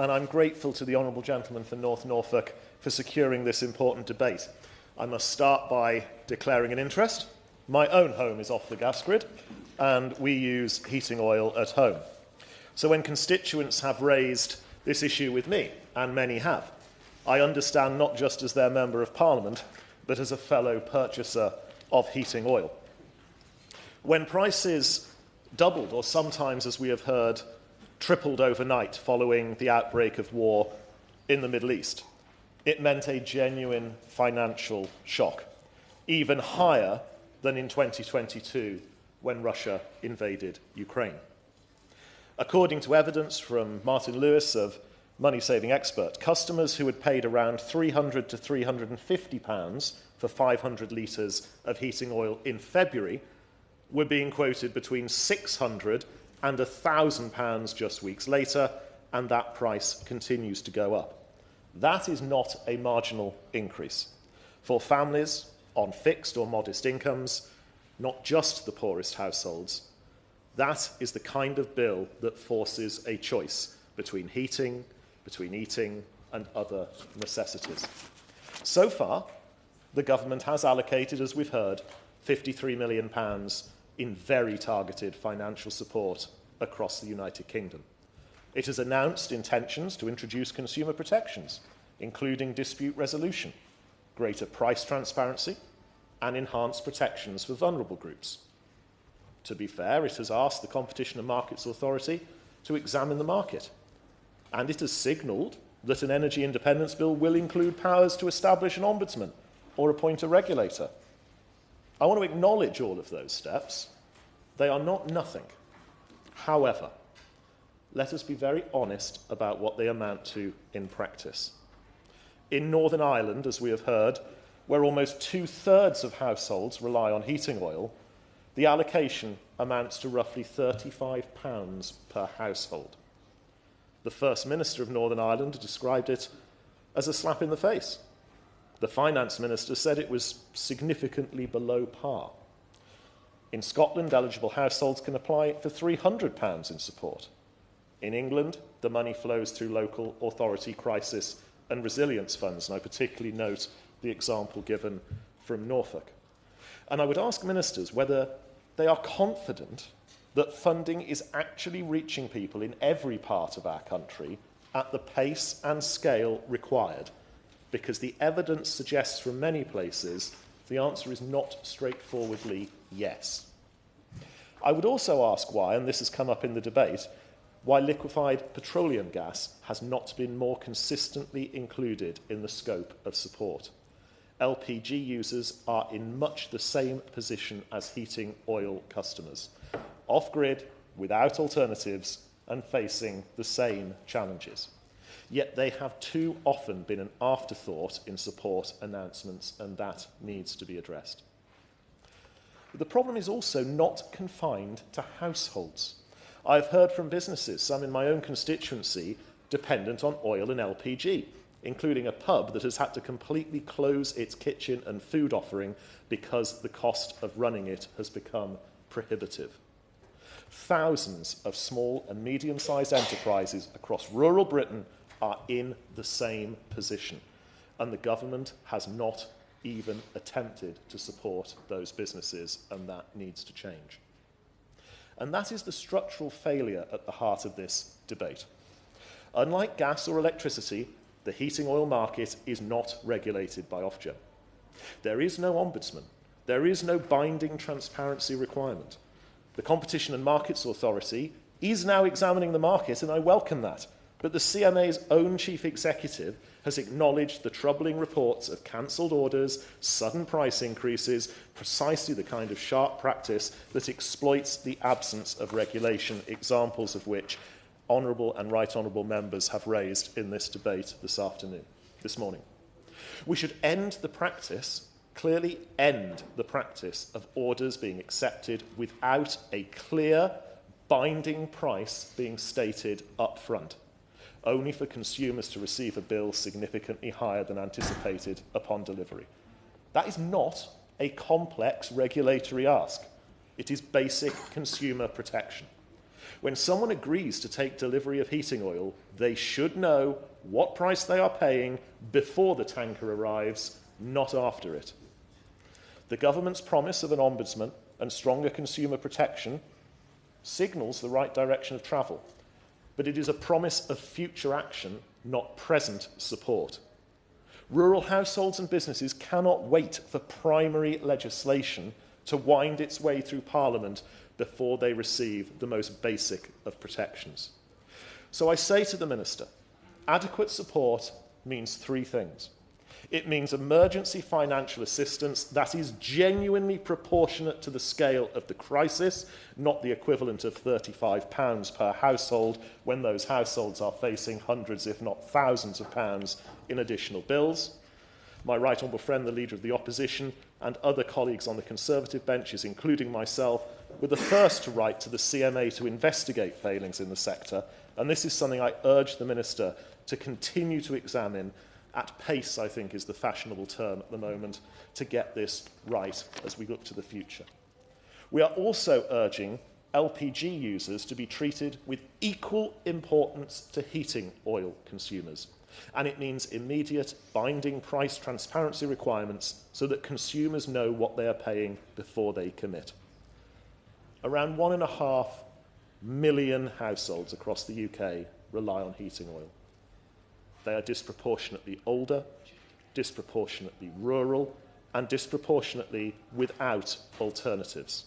and I'm grateful to the Honourable Gentleman for North Norfolk for securing this important debate. I must start by declaring an interest. My own home is off the gas grid, and we use heating oil at home. So when constituents have raised this issue with me, and many have, I understand not just as their Member of Parliament, but as a fellow purchaser of heating oil. When prices doubled, or sometimes, as we have heard, tripled overnight following the outbreak of war in the Middle East, it meant a genuine financial shock, even higher than in 2022 when Russia invaded Ukraine. According to evidence from Martin Lewis of Money Saving Expert, customers who had paid around £300 to £350 for 500 litres of heating oil in February were being quoted between £600 and £1,000 just weeks later, and that price continues to go up. That is not a marginal increase. For families on fixed or modest incomes, not just the poorest households, that is the kind of bill that forces a choice between heating, between eating, and other necessities. So far, the government has allocated, as we've heard, £53 million in very targeted financial support across the United Kingdom. It has announced intentions to introduce consumer protections, including dispute resolution, greater price transparency, and enhanced protections for vulnerable groups. To be fair, it has asked the Competition and Markets Authority to examine the market, and it has signalled that an energy independence bill will include powers to establish an ombudsman or appoint a regulator. I want to acknowledge all of those steps. They are not nothing. However, let us be very honest about what they amount to in practice. In Northern Ireland, as we have heard, where almost 2/3 of households rely on heating oil, the allocation amounts to roughly £35 per household. The First Minister of Northern Ireland described it as a slap in the face. The Finance Minister said it was significantly below par. In Scotland, eligible households can apply for £300 in support. In England, the money flows through local authority crisis and resilience funds, and I particularly note the example given from Norfolk. And I would ask ministers whether they are confident that funding is actually reaching people in every part of our country at the pace and scale required, because the evidence suggests from many places the answer is not straightforwardly yes. I would also ask why, and this has come up in the debate, why liquefied petroleum gas has not been more consistently included in the scope of support. LPG users are in much the same position as heating oil customers, off-grid, without alternatives, and facing the same challenges. Yet they have too often been an afterthought in support announcements, and that needs to be addressed. But the problem is also not confined to households. I've heard from businesses, some in my own constituency, dependent on oil and LPG, including a pub that has had to completely close its kitchen and food offering because the cost of running it has become prohibitive. Thousands of small and medium-sized enterprises across rural Britain are in the same position, and the government has not even attempted to support those businesses, and that needs to change. And that is the structural failure at the heart of this debate. Unlike gas or electricity, the heating oil market is not regulated by Ofgem. There is no ombudsman. There is no binding transparency requirement. The Competition and Markets Authority is now examining the market, and I welcome that. But the CMA's own chief executive has acknowledged the troubling reports of cancelled orders, sudden price increases, precisely the kind of sharp practice that exploits the absence of regulation, examples of which honourable and right honourable members have raised in this debate this morning. We should end the practice, clearly end the practice of orders being accepted without a clear, binding price being stated up front, only for consumers to receive a bill significantly higher than anticipated upon delivery. That is not a complex regulatory ask. It is basic consumer protection. When someone agrees to take delivery of heating oil, they should know what price they are paying before the tanker arrives, not after it. The government's promise of an ombudsman and stronger consumer protection signals the right direction of travel, but it is a promise of future action, not present support. Rural households and businesses cannot wait for primary legislation to wind its way through Parliament before they receive the most basic of protections. So I say to the Minister, adequate support means three things. It means emergency financial assistance that is genuinely proportionate to the scale of the crisis, not the equivalent of £35 per household when those households are facing hundreds, if not thousands of pounds in additional bills. My right honourable friend, the Leader of the Opposition, and other colleagues on the Conservative benches, including myself, were the first to write to the CMA to investigate failings in the sector, and this is something I urge the Minister to continue to examine at pace, I think is the fashionable term at the moment, to get this right as we look to the future. We are also urging LPG users to be treated with equal importance to heating oil consumers. And it means immediate binding price transparency requirements so that consumers know what they are paying before they commit. Around 1.5 million households across the UK rely on heating oil. They are disproportionately older, disproportionately rural, and disproportionately without alternatives.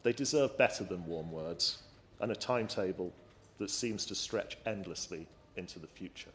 They deserve better than warm words and a timetable that seems to stretch endlessly into the future.